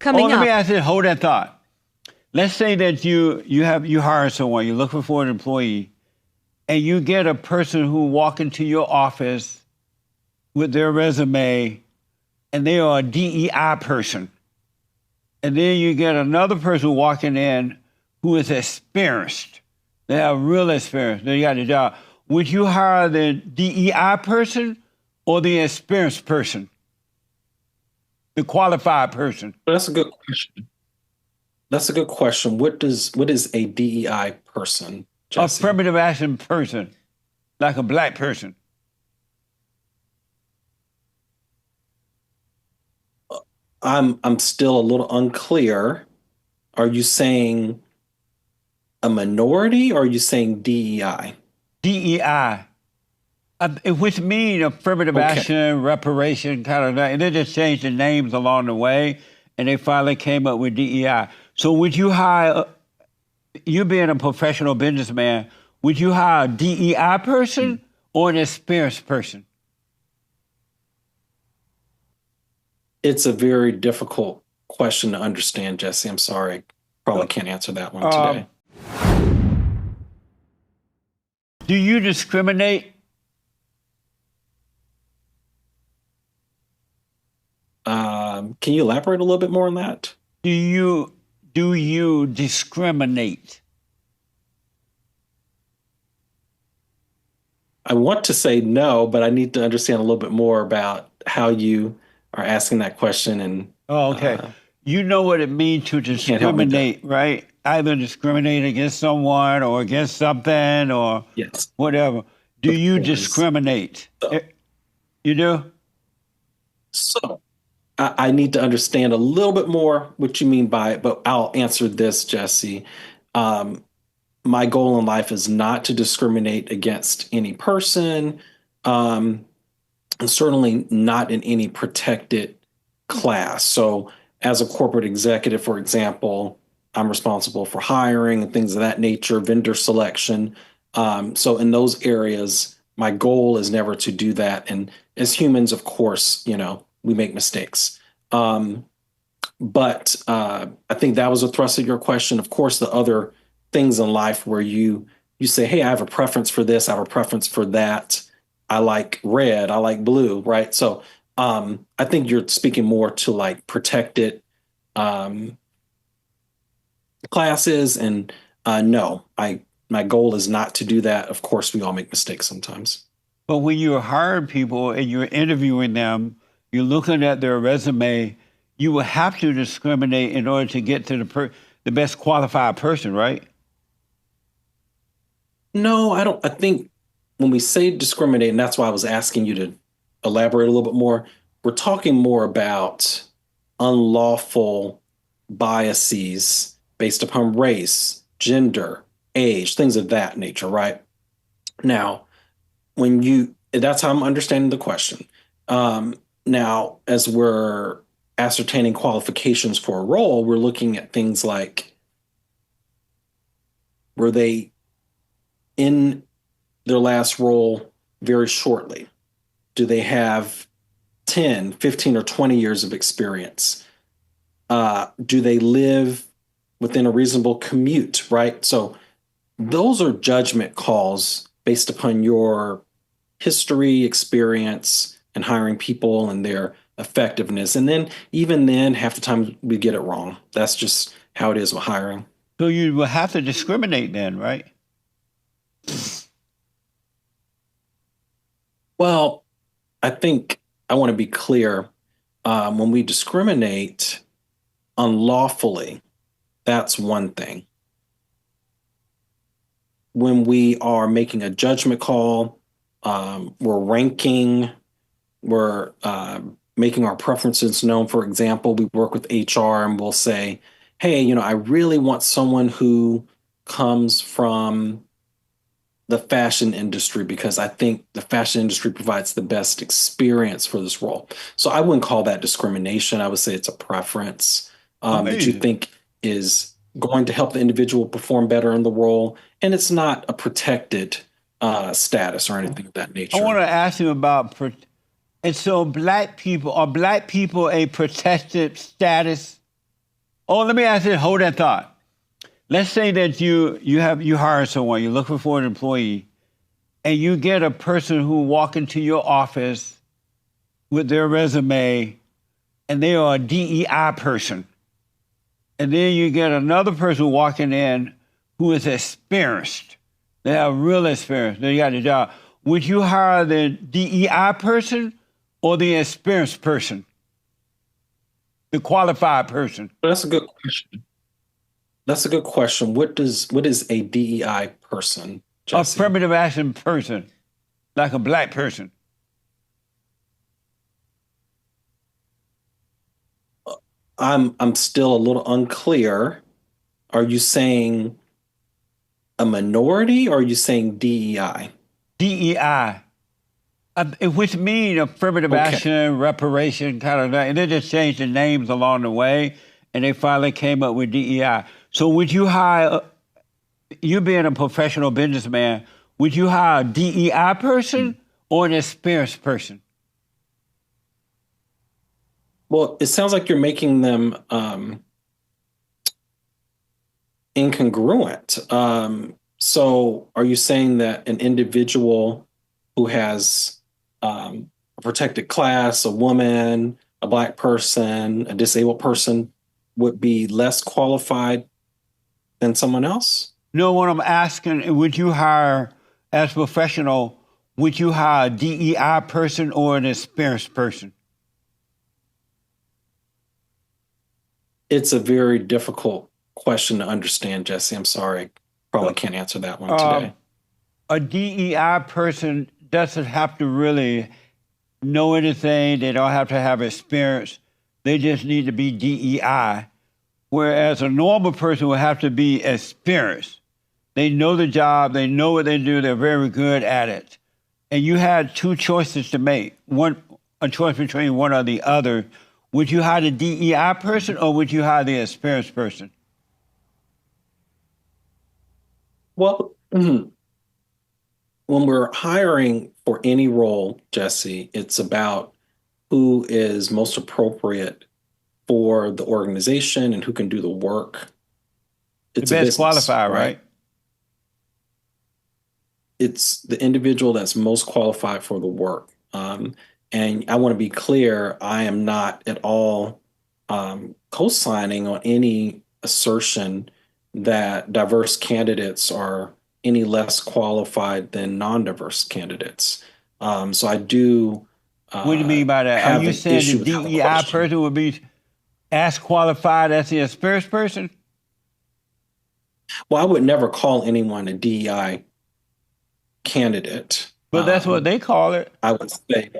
coming let me up. ask you, hold that thought. Let's say that you hire someone, you're looking for an employee, and you get a person who walk into your office with their resume, and they are a DEI person. And then you get another person walking in who is experienced. They have real experience. They got the job. Would you hire the DEI person or the experienced person? The qualified person? That's a good question. That's a good question. What is a DEI person, Jesse? Affirmative action person, like a black person. I'm still a little unclear. Are you saying a minority or are you saying DEI? DEI, which means affirmative action, reparation, kind of that. And they just changed the names along the way, and they finally came up with DEI. So would you hire, you being a professional businessman, would you hire a DEI person or an experienced person? It's a very difficult question to understand, Jesse. I'm sorry. Probably can't answer that one today. Do you discriminate? Can you elaborate a little bit more on that? Do you discriminate? I want to say no, but I need to understand a little bit more about how you are asking that question. And okay. You know what it means to discriminate, right? Either discriminate against someone or against something or whatever. Do you discriminate? You do? So I need to understand a little bit more what you mean by it, but I'll answer this, Jesse. My goal in life is not to discriminate against any person, and certainly not in any protected class. So as a corporate executive, for example, I'm responsible for hiring and things of that nature, vendor selection. So in those areas, my goal is never to do that. And as humans, of course, we make mistakes. But I think that was a thrust of your question. Of course, the other things in life where you say, hey, I have a preference for this, I have a preference for that. I like red, I like blue, right? So I think you're speaking more to like protected classes, and no, my goal is not to do that. Of course, we all make mistakes sometimes. But when you're hiring people and you're interviewing them, you're looking at their resume, you will have to discriminate in order to get to the best qualified person, right? No, I don't. I think when we say discriminate, and that's why I was asking you to elaborate a little bit more, we're talking more about unlawful biases based upon race, gender, age, things of that nature, right? Now, that's how I'm understanding the question. Now, as we're ascertaining qualifications for a role, we're looking at things like, were they in their last role very shortly? Do they have 10, 15, or 20 years of experience? Do they live within a reasonable commute, right? So those are judgment calls based upon your history, experience, and hiring people and their effectiveness. And then even then, half the time we get it wrong. That's just how it is with hiring. So you will have to discriminate then, right? Well, I think I want to be clear. When we discriminate unlawfully, that's one thing. When we are making a judgment call, we're ranking, we're making our preferences known. For example, we work with HR and we'll say, hey, I really want someone who comes from the fashion industry because I think the fashion industry provides the best experience for this role. So I wouldn't call that discrimination. I would say it's a preference that you think is going to help the individual perform better in the role. And it's not a protected status or anything of that nature. I want to ask you about, and so are black people a protected status? Oh, let me ask you, hold that thought. Let's say that you hire someone, you're looking for an employee, and you get a person who walk into your office with their resume, and they are a DEI person. And then you get another person walking in who is experienced. They have real experience. They got the job. Would you hire the DEI person or the experienced person? The qualified person? That's a good question. That's a good question. What is a DEI person, Jesse? Affirmative action person, like a black person. I'm still a little unclear. Are you saying a minority or are you saying DEI? DEI, which mean affirmative Okay. action, reparation, kind of that. And they just changed the names along the way, and they finally came up with DEI. So would you hire, you being a professional businessman, would you hire a DEI person or an experienced person? Well, it sounds like you're making them incongruent. So are you saying that an individual who has a protected class, a woman, a black person, a disabled person would be less qualified than someone else? No, what I'm asking, would you hire, as a professional, would you hire a DEI person or an experienced person? It's a very difficult question to understand, Jesse. I'm sorry. Probably can't answer that one today. A DEI person doesn't have to really know anything. They don't have to have experience. They just need to be DEI. Whereas a normal person would have to be experienced. They know the job. They know what they do. They're very good at it. And you had two choices to make. A choice between one or the other. Would you hire the DEI person or would you hire the experienced person? Well, when we're hiring for any role, Jesse, it's about who is most appropriate for the organization and who can do the work. It's The a best business, qualified, right? It's the individual that's most qualified for the work. And I want to be clear, I am not at all co-signing on any assertion that diverse candidates are any less qualified than non-diverse candidates. So I do What do you mean by that? Are have you an saying issue the with how the DEI question. person would be as qualified as the experienced person? Well, I would never call anyone a DEI candidate. But that's what they call it, I would say,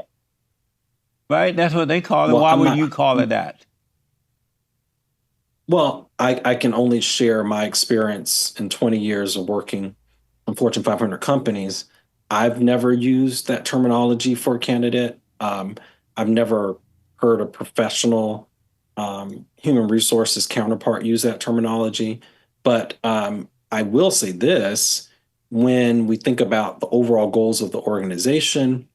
right? That's what they call it. well, Why I'm would not. you call it that? Well, I can only share my experience in 20 years of working in Fortune 500 companies. I've never used that terminology for a candidate. I've never heard a professional human resources counterpart use that terminology. But I will say this, when we think about the overall goals of the organization,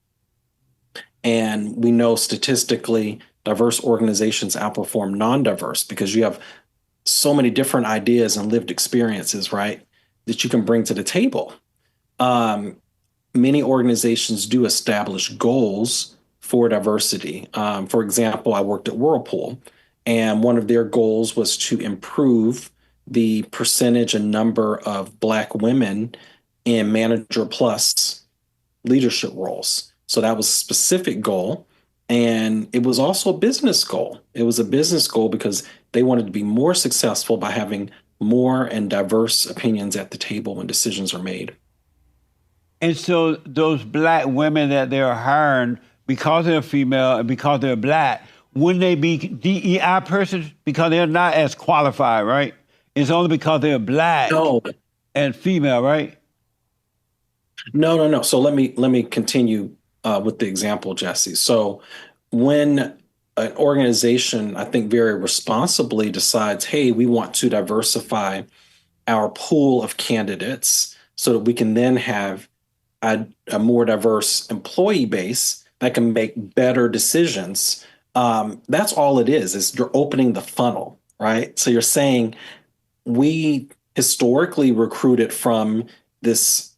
and we know statistically diverse organizations outperform non-diverse because you have so many different ideas and lived experiences, right, that you can bring to the table. Many organizations do establish goals for diversity. For example, I worked at Whirlpool, and one of their goals was to improve the percentage and number of Black women in manager plus leadership roles. So that was a specific goal. And it was also a business goal. It was a business goal because they wanted to be more successful by having more and diverse opinions at the table when decisions are made. And so those Black women that they're hiring, because they're female and because they're Black, wouldn't they be DEI persons? Because they're not as qualified, right? It's only because they're Black No, and female, right? no. So let me continue with the example, Jesse. So when an organization, I think very responsibly decides, hey, we want to diversify our pool of candidates so that we can then have a more diverse employee base that can make better decisions. That's all it is you're opening the funnel. right? So you're saying we historically recruited from this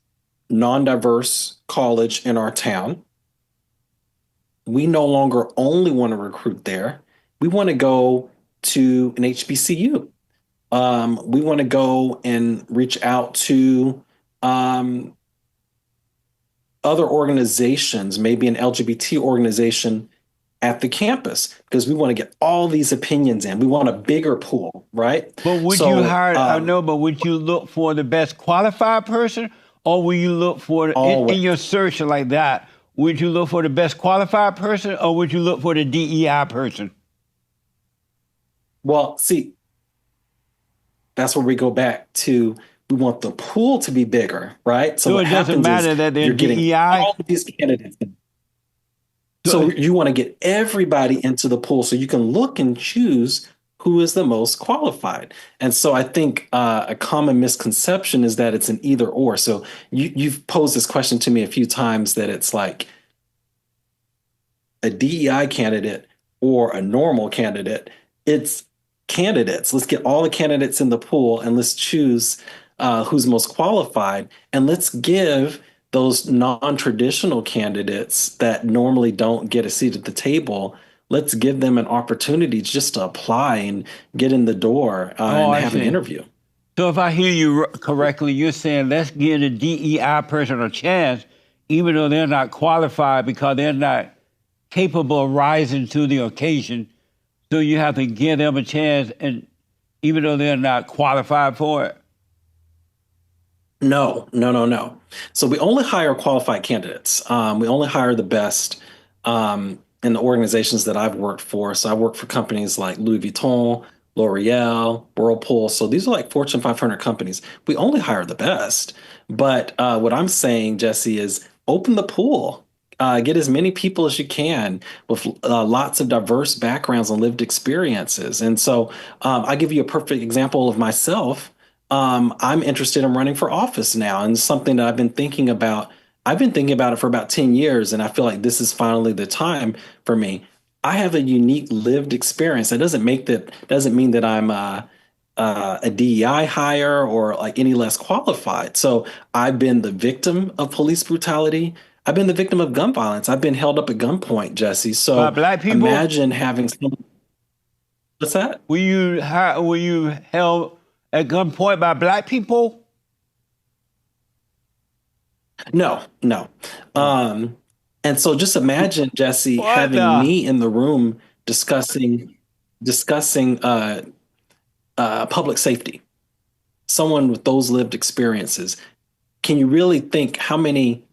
non-diverse college in our town. We no longer only want to recruit there. We want to go to an HBCU. We want to go and reach out to um, other organizations, maybe an LGBT organization at the campus, because we want to get all these opinions in. We want a bigger pool, right? But would you So hire? I know, but would you look for the best qualified person, or will you look for in always, your search like that? Would you look for the best qualified person, or would you look for the DEI person? well, see, that's where we go back to we want the pool to be bigger, right? So So what it doesn't happens is matter that they're you're getting DEI. all of these candidates. So So, you want to get everybody into the pool so you can look and choose who is the most qualified. And so I think a common misconception is that it's an either or. So you've posed this question to me a few times that it's like a DEI candidate or a normal candidate. It's candidates. Let's get all the candidates in the pool and let's choose who's most qualified. And let's give those non-traditional candidates that normally don't get a seat at the table, let's give them an opportunity just to apply and get in the door oh, and I have an see. interview. So if I hear you correctly, you're saying let's give the DEI person a chance, even though they're not qualified because they're not capable of rising to the occasion. So you have to give them a chance, and even though they're not qualified for it. No, no, no, no. So we only hire qualified candidates. We only hire the best in the organizations that I've worked for. So I work for companies like Louis Vuitton, L'Oreal, Whirlpool. So these are like Fortune 500 companies. We only hire the best. But what I'm saying, Jesse, is open the pool. Get as many people as you can with lots of diverse backgrounds and lived experiences. And so I give you a perfect example of myself. I'm interested in running for office now, and it's something that I've been thinking about. I've been thinking about it for about 10 years, and I feel like this is finally the time for me. I have a unique lived experience. That doesn't mean that I'm a DEI hire or like any less qualified. So I've been the victim of police brutality. I've been the victim of gun violence. I've been held up at gunpoint, Jesse. By So black people, imagine having some. What's that? were you held at gunpoint by black people? No, no. Um, and so just imagine, Jesse, What having the? me in the room discussing public safety, someone with those lived experiences. Can you really think how many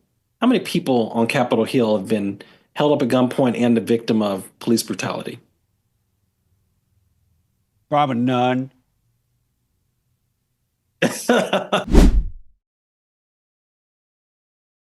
people on Capitol Hill have been held up at gunpoint and the victim of police brutality? Probably none.